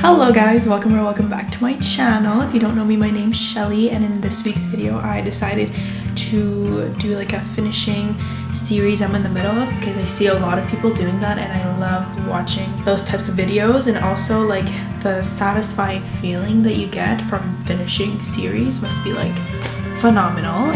Hello guys, welcome back to my channel. If you don't know me, my name's Shelly, and in this week's video I decided to do like a finishing series I'm in the middle of because I see a lot of people doing that and I love watching those types of videos, and also like the satisfying feeling that you get from finishing series must be like phenomenal.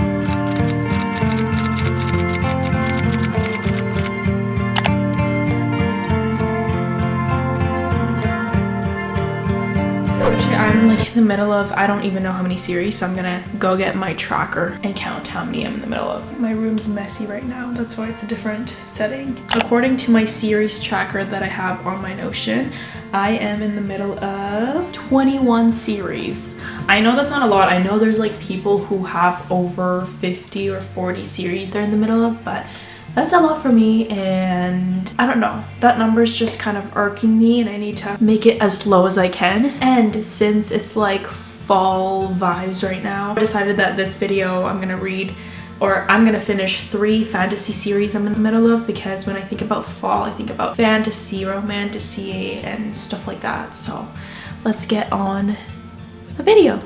I'm like in the middle of, I don't even know how many series, so I'm gonna go get my tracker and count how many I'm in the middle of. My room's messy right now, that's why it's a different setting. According to my series tracker that I have on my Notion, I am in the middle of 21 series. I know that's not a lot. I know there's like people who have over 50 or 40 series they're in the middle of, but that's a lot for me, and I don't know, that number's just kind of irking me and I need to make it as low as I can. And since it's like fall vibes right now, I decided that this video I'm gonna finish 3 fantasy series I'm in the middle of, because when I think about fall I think about fantasy, romantasy and stuff like that. So let's get on with the video.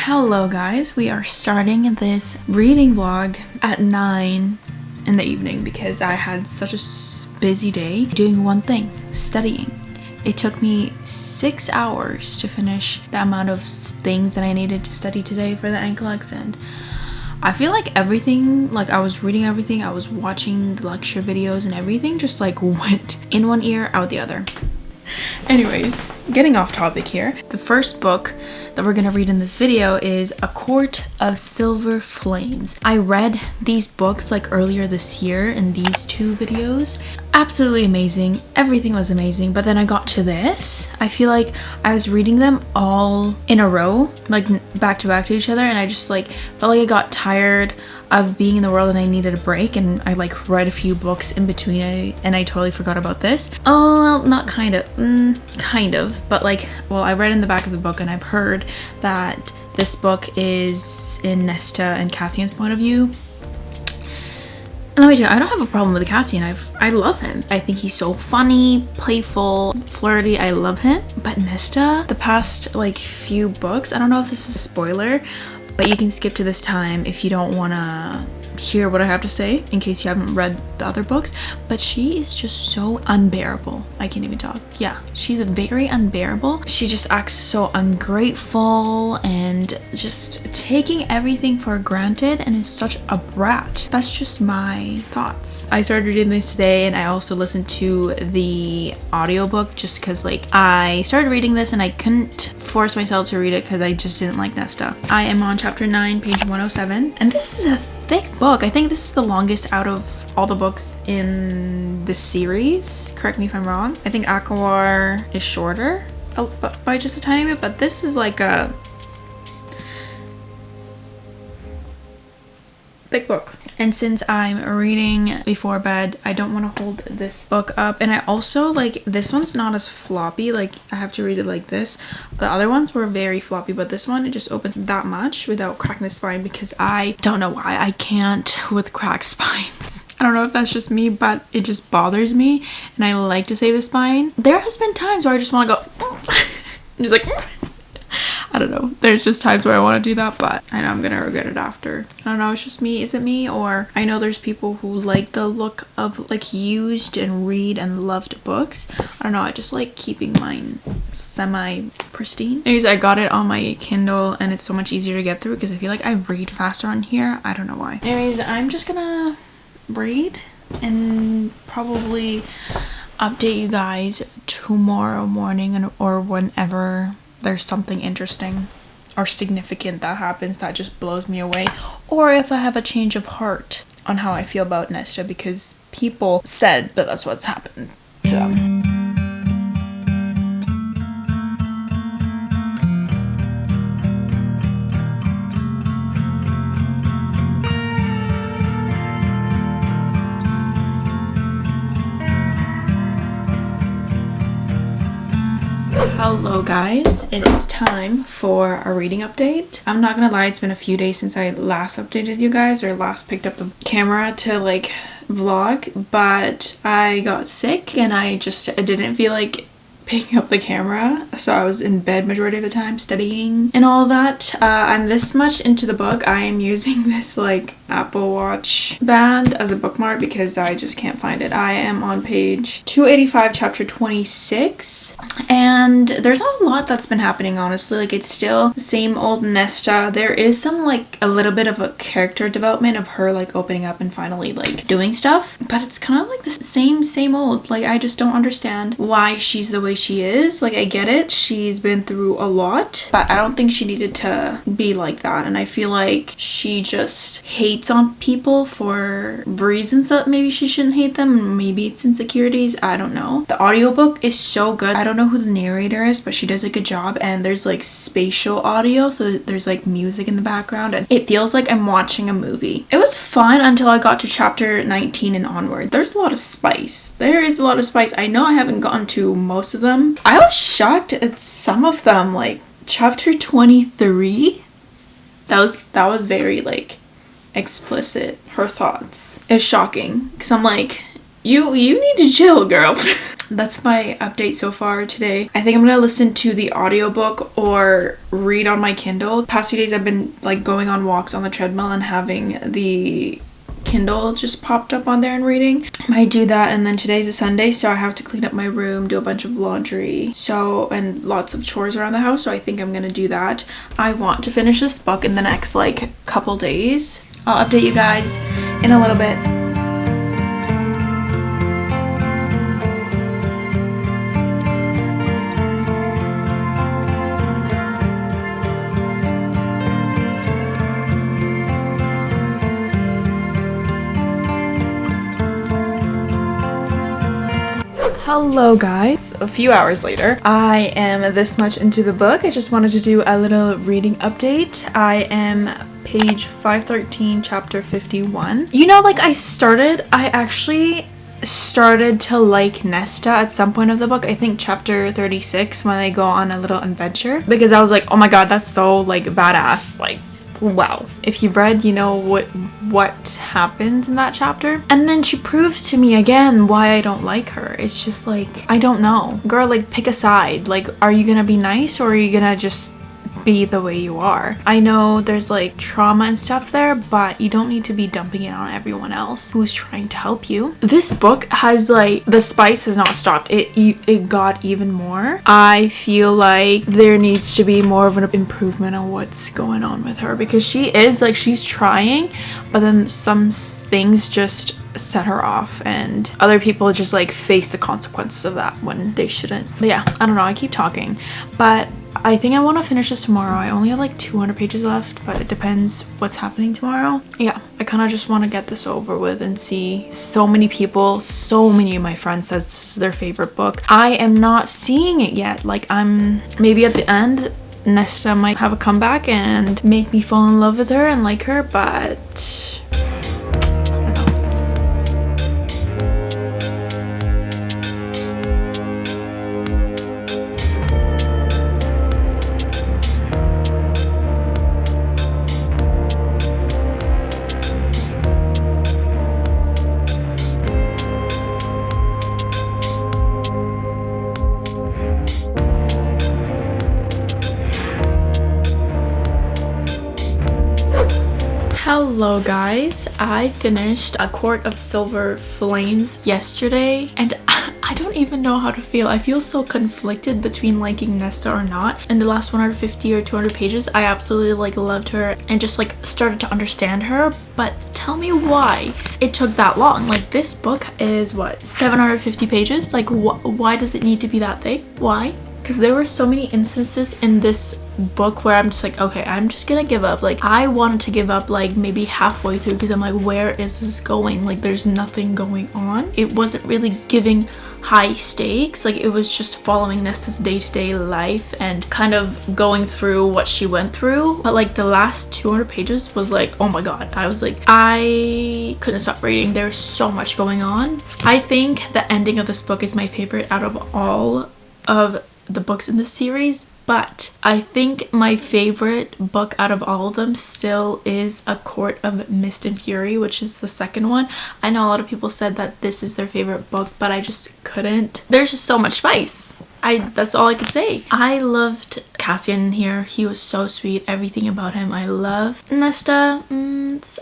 Hello guys, we are starting this reading vlog at 9 in the evening because I had such a busy day doing one thing, studying. It took me 6 hours to finish the amount of things that I needed to study today for the NCLEX, and I feel like everything, like I was reading everything, I was watching the lecture videos, and everything just like went in one ear, out the other. Anyways, getting off topic here. The first book that we're gonna read in this video is A Court of Silver Flames. I read these books like earlier this year in these 2 videos. Absolutely amazing. Everything was amazing. But then I got to this. I feel like I was reading them all in a row, like back to back to each other, and I just like felt like I got tired of being in the world and I needed a break, and I like read a few books in between and I totally forgot about this. Oh, well, not kind of, but like, well, I read in the back of the book and I've heard that this book is in Nesta and Cassian's point of view. And let me tell you, I don't have a problem with Cassian. I love him. I think he's so funny, playful, flirty. I love him. But Nesta, the past like few books, I don't know if this is a spoiler, but you can skip to this time if you don't want to hear what I have to say, in case you haven't read the other books. But she is just so unbearable. I can't even talk. Yeah, she's very unbearable. She just acts so ungrateful and just taking everything for granted, and is such a brat. That's just my thoughts. I started reading this today, and I also listened to the audiobook just because like I started reading this and I couldn't force myself to read it because I just didn't like Nesta. I am on chapter 9, page 107, and this is a thick book. I think this is the longest out of all the books in the series. Correct me if I'm wrong. I think Akawar is shorter by just a tiny bit, but this is like a thick book. And since I'm reading before bed, I don't want to hold this book up, and I also like this one's not as floppy, like I have to read it like this. The other ones were very floppy, but this one, it just opens that much without cracking the spine, because I don't know why I can't with cracked spines. I don't know if that's just me, but it just bothers me and I like to save the spine. There has been times where I just want to go I'm just like I don't know. There's just times where I want to do that, but I know I'm gonna regret it after. I don't know, it's just me. Is it me? Or I know there's people who like the look of like used and read and loved books. I don't know, I just like keeping mine semi-pristine. Anyways, I got it on my Kindle and it's so much easier to get through because I feel like I read faster on here. I don't know why. Anyways, I'm just gonna read and probably update you guys tomorrow morning or whenever there's something interesting or significant that happens that just blows me away, or if I have a change of heart on how I feel about Nesta, because people said that that's what's happened to them. Hello guys, it is time for a reading update. I'm not gonna lie, it's been a few days since I last updated you guys or last picked up the camera to like vlog, but I got sick and I didn't feel like picking up the camera, so I was in bed majority of the time studying and all that. I'm this much into the book. I am using this like Apple Watch band as a bookmark because I just can't find it. I am on page 285, chapter 26, and there's not a lot that's been happening, honestly. Like, it's still the same old Nesta. There is some like a little bit of a character development of her like opening up and finally like doing stuff, but it's kind of like the same old. Like, I just don't understand why she's the way she is. Like, I get it, she's been through a lot, but I don't think she needed to be like that. And I feel like she just hates on people for reasons that maybe she shouldn't hate them. Maybe it's insecurities, I don't know. The audiobook is so good. I don't know who the narrator is, but she does a good job. And there's like spatial audio, so there's like music in the background and it feels like I'm watching a movie. It was fun until I got to chapter 19 and onward. There's a lot of spice. There is a lot of spice. I know I haven't gotten to most of them. I was shocked at some of them, like chapter 23. That was very like explicit. Her thoughts. It's shocking because I'm like, you need to chill, girl. That's my update so far today. I think I'm gonna listen to the audiobook or read on my Kindle. Past few days I've been like going on walks on the treadmill and having the Kindle just popped up on there and reading. I might do that. And then today's a Sunday, so I have to clean up my room, do a bunch of laundry, and lots of chores around the house, so I think I'm gonna do that. I want to finish this book in the next like couple days. I'll update you guys in a little bit. Hello guys, a few hours later. I am this much into the book. I just wanted to do a little reading update. I am page 513, chapter 51. You know, like I actually started to like Nesta at some point of the book. I think chapter 36 when they go on a little adventure, because I was like, oh my god, that's so like badass. Like, wow. If you've read, you know what happens in that chapter. And then she proves to me again why I don't like her. It's just like, I don't know. Girl, like, pick a side. Like, are you gonna be nice or are you gonna just be the way you are? I know there's like trauma and stuff there, but you don't need to be dumping it on everyone else who's trying to help you. This book has like, the spice has not stopped. It got even more. I feel like there needs to be more of an improvement on what's going on with her, because she is like, she's trying, but then some things just set her off and other people just like face the consequences of that when they shouldn't. But yeah, I don't know, I keep talking, but I think I want to finish this tomorrow. I only have like 200 pages left, but it depends what's happening tomorrow. Yeah, I kind of just want to get this over with and see. So many of my friends says this is their favorite book. I am not seeing it yet. Like, maybe at the end Nesta might have a comeback and make me fall in love with her and like her, but hello guys, I finished A Court of Silver Flames yesterday and I don't even know how to feel. I feel so conflicted between liking Nesta or not. In the last 150 or 200 pages, I absolutely like loved her and just like started to understand her, but tell me why it took that long. Like, this book is what, 750 pages? Like, why does it need to be that thick? Why? Because there were so many instances in this book where I'm just like, okay, I'm just gonna give up. Like, I wanted to give up like maybe halfway through because I'm like, where is this going? Like, there's nothing going on. It wasn't really giving high stakes. Like, it was just following Nesta's day-to-day life and kind of going through what she went through. But like the last 200 pages was like, oh my god, I was like, I couldn't stop reading. There's so much going on. I think the ending of this book is my favorite out of all of the books in the series, but I think my favorite book out of all of them still is A Court of Mist and Fury, which is the second one. I know a lot of people said that this is their favorite book, but I just couldn't. There's just so much spice. That's all I could say. I loved Cassian here. He was so sweet. Everything about him I love. Nesta,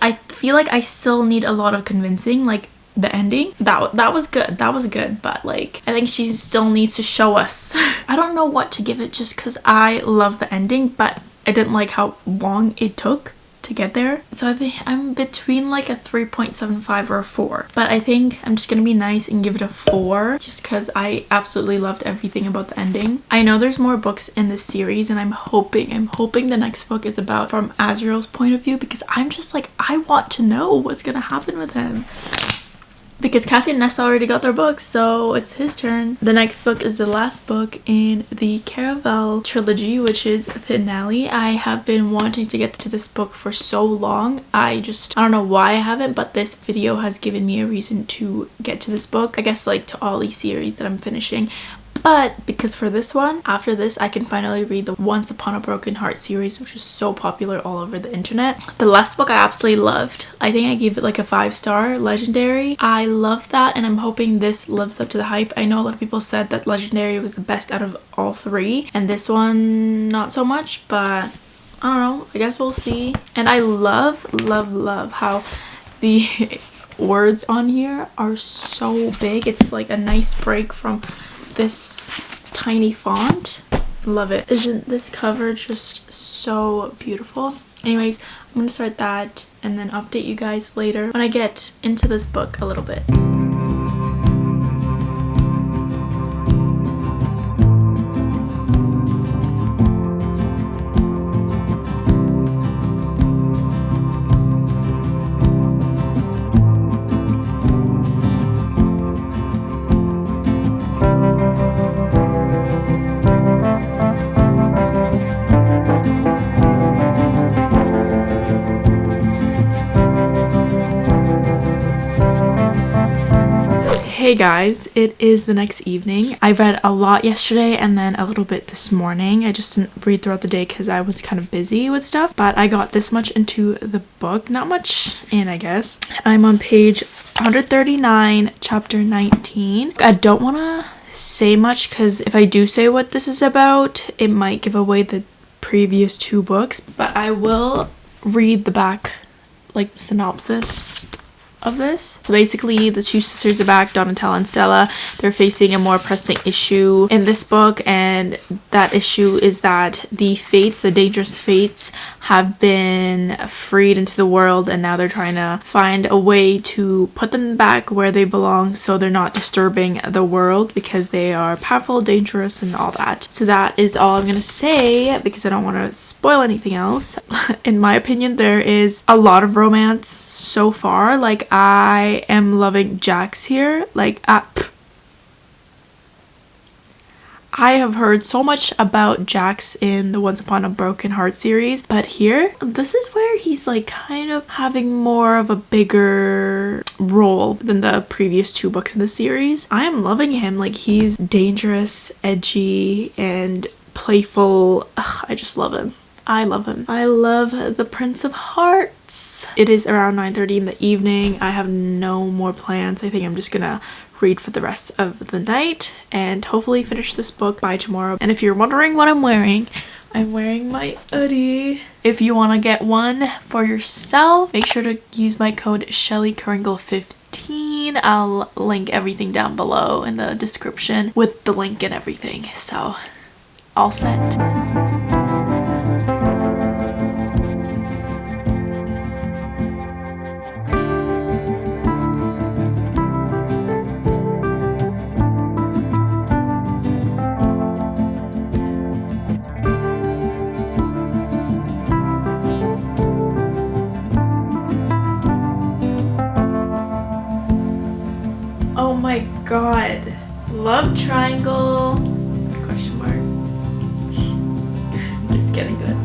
I feel like I still need a lot of convincing. Like the ending, that was good. That was good, but like I think she still needs to show us. I don't know what to give it just because I love the ending, but I didn't like how long it took to get there. So I think I'm between like a 3.75 or a 4, but I think I'm just gonna be nice and give it a 4 just because I absolutely loved everything about the ending. I know there's more books in this series, and I'm hoping the next book is about from Azriel's point of view, because I'm just like, I want to know what's gonna happen with him. Because Cassie and Nesta already got their books, so it's his turn. The next book is the last book in the Caraval trilogy, which is Finale. I have been wanting to get to this book for so long. I don't know why I haven't, but this video has given me a reason to get to this book. I guess like to all these series that I'm finishing. But because for this one, after this, I can finally read the Once Upon a Broken Heart series, which is so popular all over the internet. The last book I absolutely loved. I think I gave it like a 5-star, Legendary. I love that, and I'm hoping this lives up to the hype. I know a lot of people said that Legendary was the best out of all 3, and this one not so much, but I don't know. I guess we'll see. And I love how the words on here are so big. It's like a nice break from this tiny font. Love it. Isn't this cover just so beautiful? Anyways, I'm gonna start that and then update you guys later when I get into this book a little bit. Hey guys, it is the next evening. I read a lot yesterday and then a little bit this morning. I just didn't read throughout the day because I was kind of busy with stuff, but I got this much into the book. Not much in, I guess. I'm on page 139, chapter 19. I don't want to say much because if I do say what this is about, it might give away the previous 2 books, but I will read the back, like the synopsis of this. So basically the 2 sisters are back, Donatella and Stella. They're facing a more pressing issue in this book, and that issue is that the fates, the dangerous fates, have been freed into the world, and now they're trying to find a way to put them back where they belong so they're not disturbing the world, because they are powerful, dangerous, and all that. So that is all I'm gonna say because I don't want to spoil anything else. In my opinion, there is a lot of romance so far. Like, I am loving Jax here. Like, I have heard so much about Jax in the Once Upon a Broken Heart series, but here, this is where he's like kind of having more of a bigger role than the previous 2 books in the series. I am loving him. Like, he's dangerous, edgy, and playful. Ugh, I just love him. I love him. I love the Prince of Hearts. It is around 9:30 in the evening. I have no more plans. I think I'm just gonna read for the rest of the night and hopefully finish this book by tomorrow. And if you're wondering what I'm wearing my Oodie. If you want to get one for yourself, make sure to use my code ShellyKringle15. I'll link everything down below in the description with the link and everything. So, all set. Oh my god. Love triangle. Question mark. This is getting good.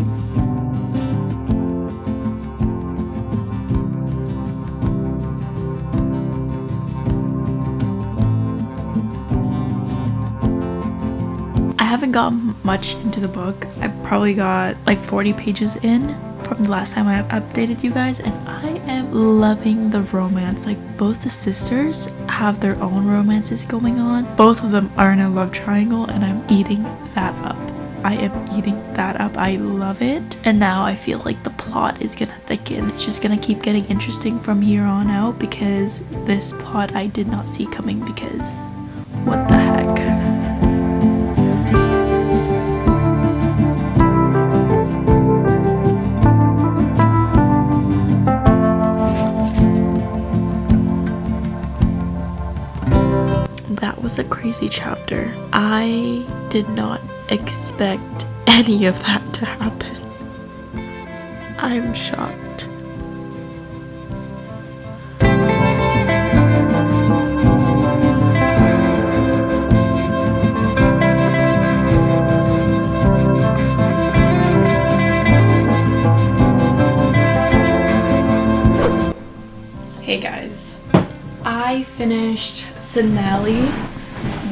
I haven't gotten much into the book. I probably got like 40 pages in from the last time I updated you guys, and I am loving the romance. Like, both the sisters have their own romances going on. Both of them are in a love triangle, and I'm eating that up. I am eating that up. I love it. And now I feel like the plot is gonna thicken. It's just gonna keep getting interesting from here on out, because this plot I did not see coming, because what the heck. That was a crazy chapter. I did not expect any of that to happen. I'm shocked. Hey guys, I finished finale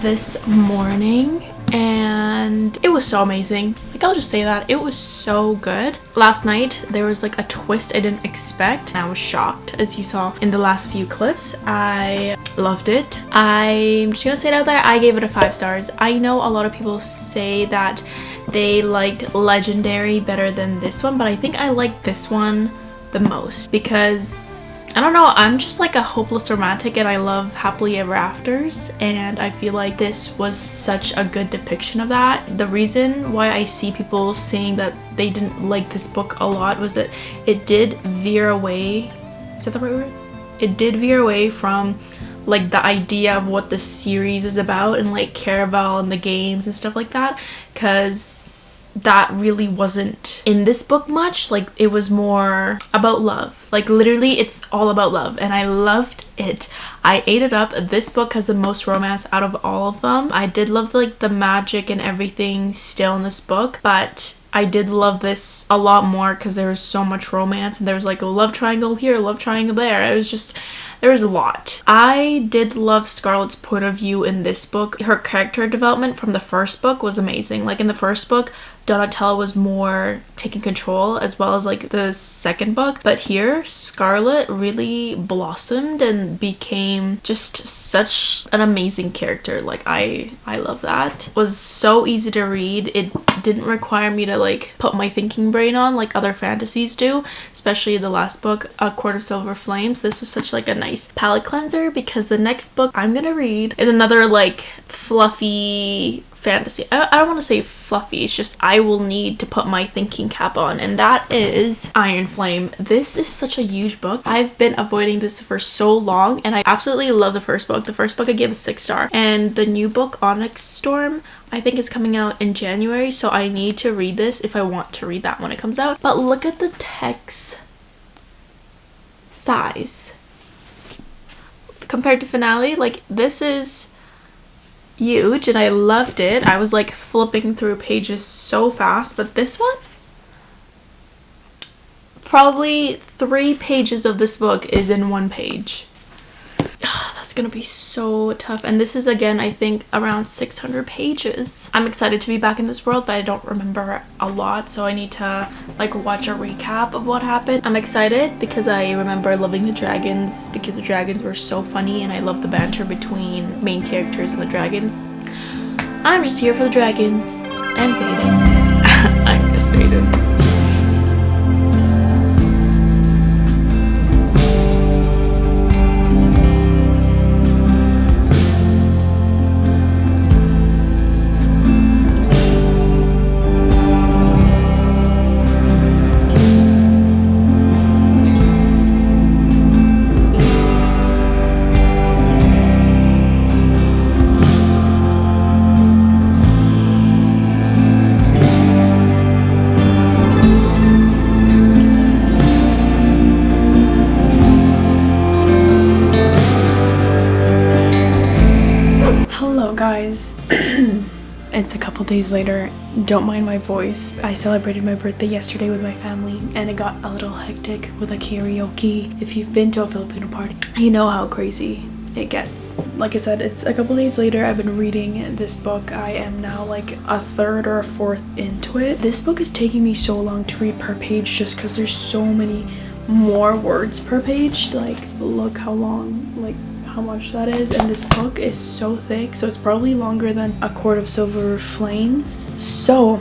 this morning and it was so amazing. Like, I'll just say that it was so good. Last night there was like a twist I didn't expect and I was shocked, as you saw in the last few clips. I loved it. I'm just gonna say it out there, I gave it a 5 stars. I know a lot of people say that they liked Legendary better than this one, but I think I like this one the most because I don't know, I'm just like a hopeless romantic and I love happily ever afters, and I feel like this was such a good depiction of that. The reason why I see people saying that they didn't like this book a lot was that it did veer away, is that the right word? It did veer away from like the idea of what the series is about and like Caraval and the games and stuff like that, because that really wasn't in this book much. Like, it was more about love. Like, literally it's all about love, and I loved it. I ate it up. This book has the most romance out of all of them. I did love like the magic and everything still in this book, but I did love this a lot more because there was so much romance, and there was like a love triangle here, a love triangle there. It was just, there was a lot. I did love Scarlett's point of view in this book. Her character development from the first book was amazing. Like, in the first book, Donatella was more taking control, as well as like the second book, but here Scarlett really blossomed and became just such an amazing character. Like, I love that. It was so easy to read. It didn't require me to like put my thinking brain on like other fantasies do, especially the last book, A Court of Silver Flames. This was such like a nice palate cleanser, because the next book I'm gonna read is another like fluffy fantasy. I don't want to say fluffy, it's just I will need to put my thinking cap on, and that is Iron Flame. This is such a huge book. I've been avoiding this for so long, and I absolutely love the first book. The first book I gave a 6 star, and the new book, Onyx Storm, I think is coming out in January, so I need to read this if I want to read that when it comes out. But look at the text size compared to finale. Like, this is huge, and I loved it. I was like flipping through pages so fast, but this one, probably 3 pages of this book is in 1 page. That's gonna be so tough, and this is, again, I think around 600 pages. I'm excited to be back in this world, but I don't remember a lot, so I need to like watch a recap of what happened. I'm excited because I remember loving the dragons, because the dragons were so funny, and I love the banter between main characters and the dragons. I'm just here for the dragons and Zayden. I'm just Zayden. Guys, it's a couple days later. Don't mind my voice. I celebrated my birthday yesterday with my family, and it got a little hectic with a karaoke. If you've been to a Filipino party, you know how crazy it gets. Like I said, it's a couple days later. I've been reading this book. I am now like a third or a fourth into it. This book is taking me so long to read per page just because there's so many more words per page. Like, look how long, like how much that is, and this book is so thick, so it's probably longer than A Court of Silver Flames. So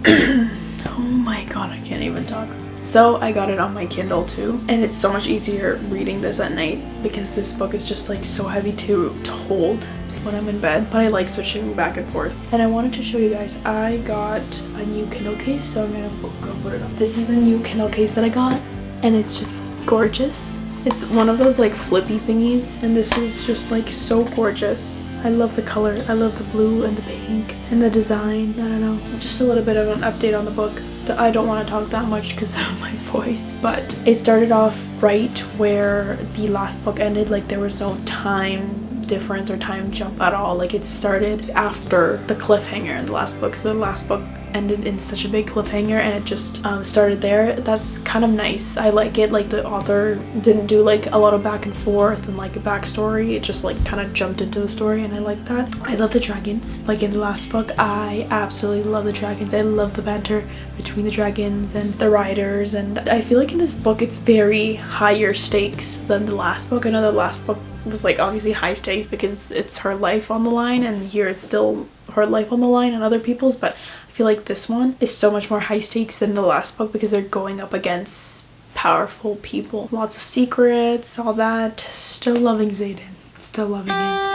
oh my god, I can't even talk. So I got it on my Kindle too, and it's so much easier reading this at night because this book is just like so heavy to hold when I'm in bed, but I like switching back and forth. And I wanted to show you guys, I got a new Kindle case, so I'm gonna go put it up. This is the new Kindle case that I got, and it's just gorgeous. It's one of those like flippy thingies, and this is just like so gorgeous. I love the color. I love the blue and the pink and the design. I don't know. Just a little bit of an update on the book. I don't want to talk that much because of my voice, but it started off right where the last book ended. Like, there was no time difference or time jump at all. Like, it started after the cliffhanger in the last book, because the last book ended in such a big cliffhanger, and it just started there. That's kind of nice. I like it. Like, the author didn't do like a lot of back and forth and like a backstory. It just like kind of jumped into the story, and I like that. I love the dragons. Like in the last book, I absolutely love the dragons. I love the banter between the dragons and the riders, and I feel like in this book it's very higher stakes than the last book. I know the last book was like obviously high stakes because it's her life on the line, and here it's still her life on the line and other people's, but I feel like this one is so much more high stakes than the last book because they're going up against powerful people. Lots of secrets, all that. Still loving Xaden. Still loving him.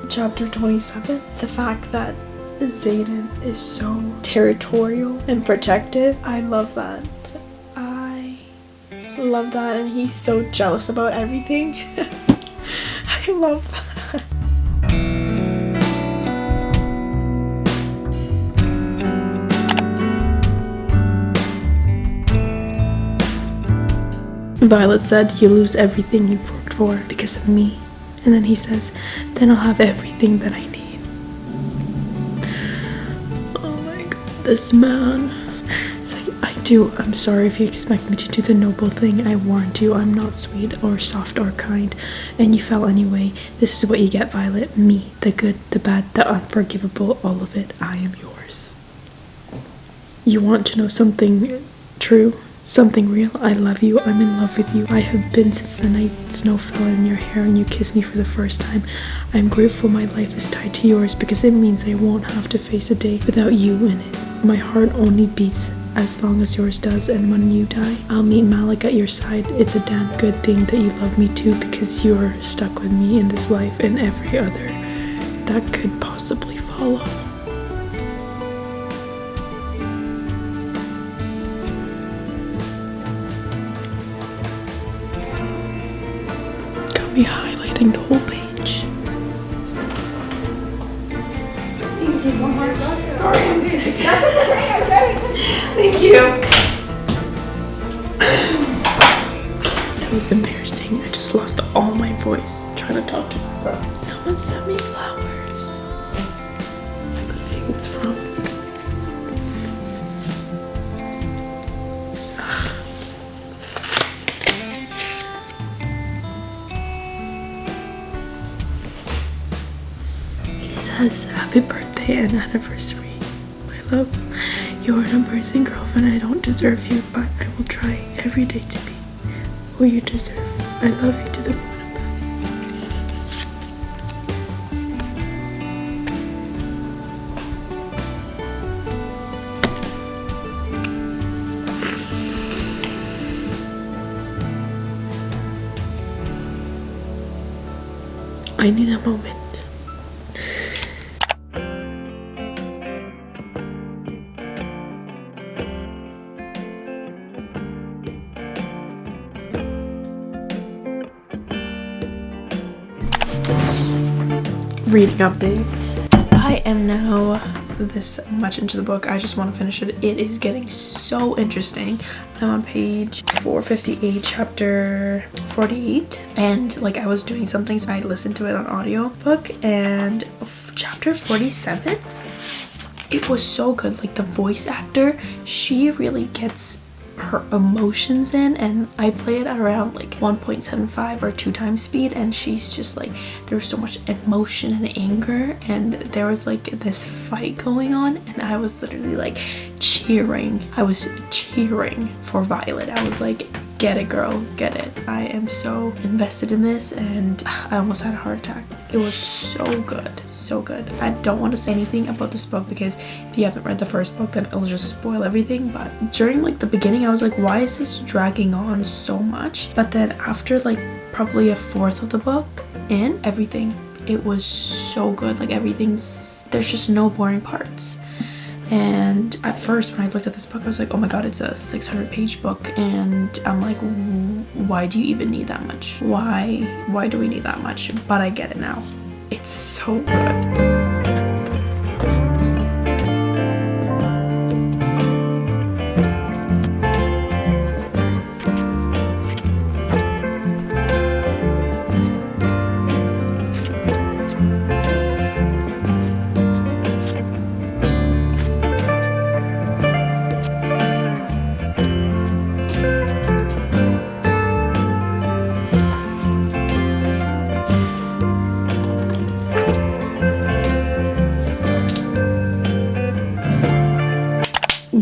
Chapter 27. The fact that Xaden is so territorial and protective, I love that. I love that, and he's so jealous about everything. I love that. Violet said, "You lose everything you've worked for because of me." And then he says, "Then I'll have everything that I need." Oh my god, this man. It's like, I'm sorry if you expect me to do the noble thing. I warned you, I'm not sweet or soft or kind, and you fell anyway. This is what you get, Violet. Me, the good, the bad, the unforgivable, all of it. I am yours. You want to know something true? Something real? I love you. I'm in love with you. I have been since the night snow fell in your hair and you kissed me for the first time. I'm grateful my life is tied to yours because it means I won't have to face a day without you in it. My heart only beats as long as yours does, and when you die, I'll meet Malik at your side. It's a damn good thing that you love me too, because you're stuck with me in this life and every other that could possibly follow. Me highlighting the whole page. Thank you so much. Sorry, I'm sick. Thank you. That was embarrassing. I just lost all my voice trying to talk to her. Someone sent me flowers. Let's see who it's from. Says, "Happy birthday and anniversary, my love. You're an amazing girlfriend. I don't deserve you, but I will try every day to be who you deserve. I love you to the moon and back." I need a moment. Reading update. I am now this much into the book. I just want to finish it. It is getting so interesting. I'm on page 458, chapter 48, and like I was doing something, so I listened to it on audiobook, and chapter 47, it was so good. Like the voice actor, she really gets her emotions in, and I play it at around like 1.75 or 2 times speed, and she's just like, there's so much emotion and anger, and there was like this fight going on, and I was literally like cheering. I was cheering for Violet. I was like, get it girl, get it. I am so invested in this, and I almost had a heart attack. It was so good, so good. I don't want to say anything about this book because if you haven't read the first book, then it'll just spoil everything. But during like the beginning, I was like, why is this dragging on so much? But then after like probably a fourth of the book in, everything, it was so good. Like everything's, there's just no boring parts. And at first when I looked at this book, I was like, oh my god, it's a 600-page book, and I'm like, why do you even need that much? Why do we need that much? But I get it now. It's so good.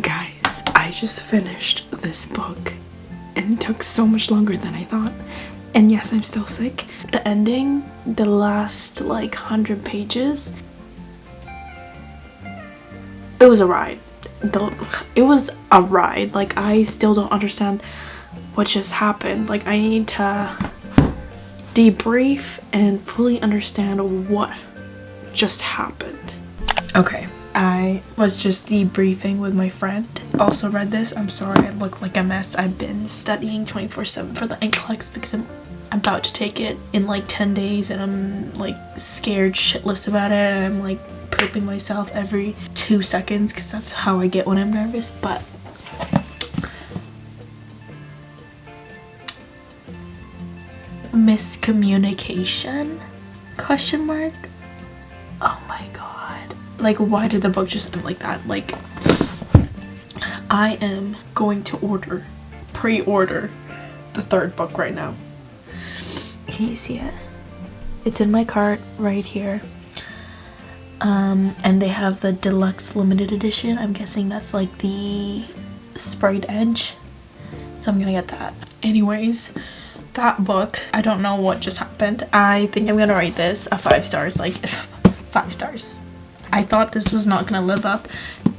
Guys, I just finished this book and it took so much longer than I thought. And yes, I'm still sick. The ending, the last like 100 pages, it was a ride. It was a ride. Like I still don't understand what just happened. Like I need to debrief and fully understand what just happened. Okay. I was just debriefing with my friend. Also read this. I'm sorry I look like a mess. I've been studying 24/7 for the NCLEX because I'm about to take it in like 10 days, and I'm like scared shitless about it, and I'm like pooping myself every 2 seconds because that's how I get when I'm nervous. But miscommunication? Question mark? Oh my god. Like, why did the book just end like that? Like, I am going to pre-order the 3rd book right now. Can you see it? It's in my cart right here. And they have the deluxe limited edition. I'm guessing that's like the sprayed edge. So I'm gonna get that. Anyways, that book, I don't know what just happened. I think I'm gonna rate this a 5 stars. Like, 5 stars. I thought this was not gonna live up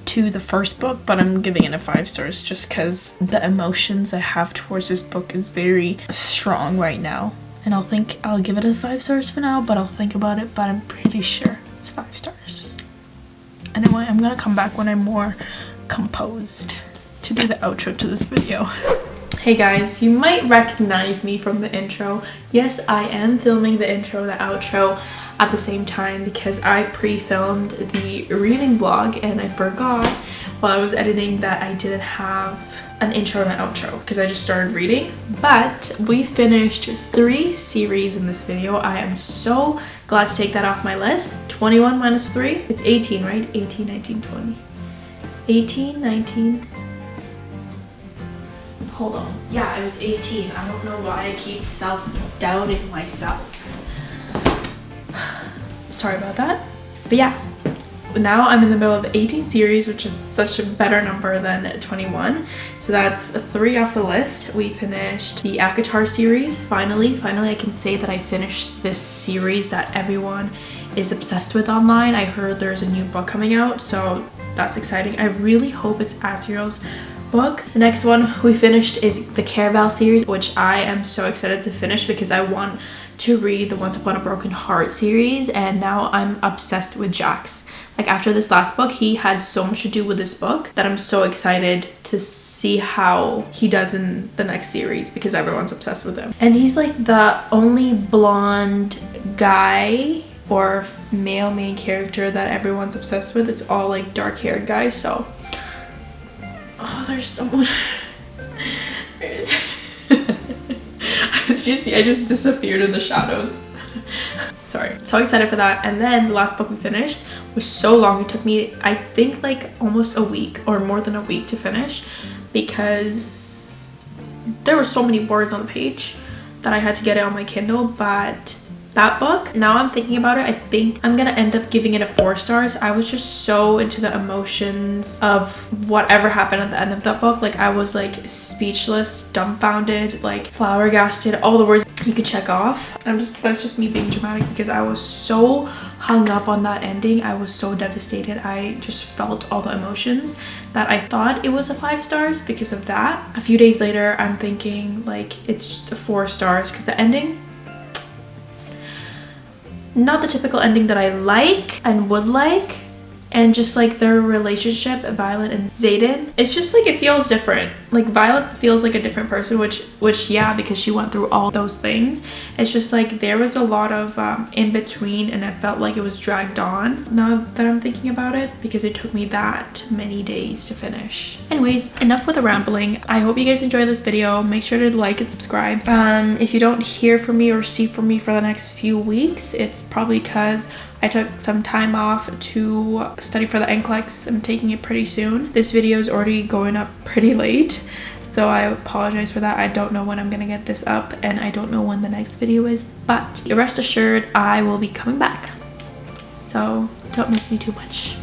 to the first book, but I'm giving it a 5 stars just because the emotions I have towards this book is very strong right now. And I'll give it a 5 stars for now, but I'll think about it, but I'm pretty sure it's 5 stars. Anyway, I'm gonna come back when I'm more composed to do the outro to this video. Hey guys, you might recognize me from the intro. Yes, I am filming the intro, the outro at the same time because I pre-filmed the reading vlog and I forgot while I was editing that I didn't have an intro and an outro because I just started reading. But we finished 3 series in this video. I am so glad to take that off my list. 21 minus 3, it's 18, right? 18, 19, 20. 18, 19. Hold on. Yeah, it was 18. I don't know why I keep self-doubting myself. Sorry about that. But yeah, now I'm in the middle of 18 series, which is such a better number than 21. So that's 3 off the list. We finished the ACOTAR series. Finally I can say that I finished this series that everyone is obsessed with online. I heard there's a new book coming out, so that's exciting. I really hope it's Asriel's book. The next one we finished is the Caraval series, which I am so excited to finish because I want to read the Once Upon a Broken Heart series, and now I'm obsessed with Jax. Like after this last book, he had so much to do with this book that I'm so excited to see how he does in the next series because everyone's obsessed with him. And he's like the only blonde guy or male main character that everyone's obsessed with. It's all like dark haired guys. So, oh, there's someone. Did you see? I just disappeared in the shadows. Sorry. So excited for that. And then the last book we finished was so long. It took me, I think, like almost a week or more than a week to finish because there were so many words on the page that I had to get it on my Kindle. But that book, now I'm thinking about it, I think I'm gonna end up giving it a 4 stars. I was just so into the emotions of whatever happened at the end of that book. Like I was like speechless, dumbfounded, like flabbergasted, all the words you could check off. That's just me being dramatic because I was so hung up on that ending. I was so devastated. I just felt all the emotions that I thought it was a 5 stars because of that. A few days later, I'm thinking like it's just a 4 stars because the ending, not the typical ending that I like and would like, and just like their relationship, Violet and Xaden, it's just like it feels different. Like Violet feels like a different person, which yeah, because she went through all those things. It's just like there was a lot of in between, and it felt like it was dragged on now that I'm thinking about it because it took me that many days to finish. Anyways, enough with the rambling. I hope you guys enjoy this video. Make sure to like and subscribe. If you don't hear from me or see from me for the next few weeks, it's probably because I took some time off to study for the NCLEX. I'm taking it pretty soon. This video is already going up pretty late, so I apologize for that. I don't know when I'm gonna get this up, and I don't know when the next video is, but rest assured I will be coming back. So don't miss me too much.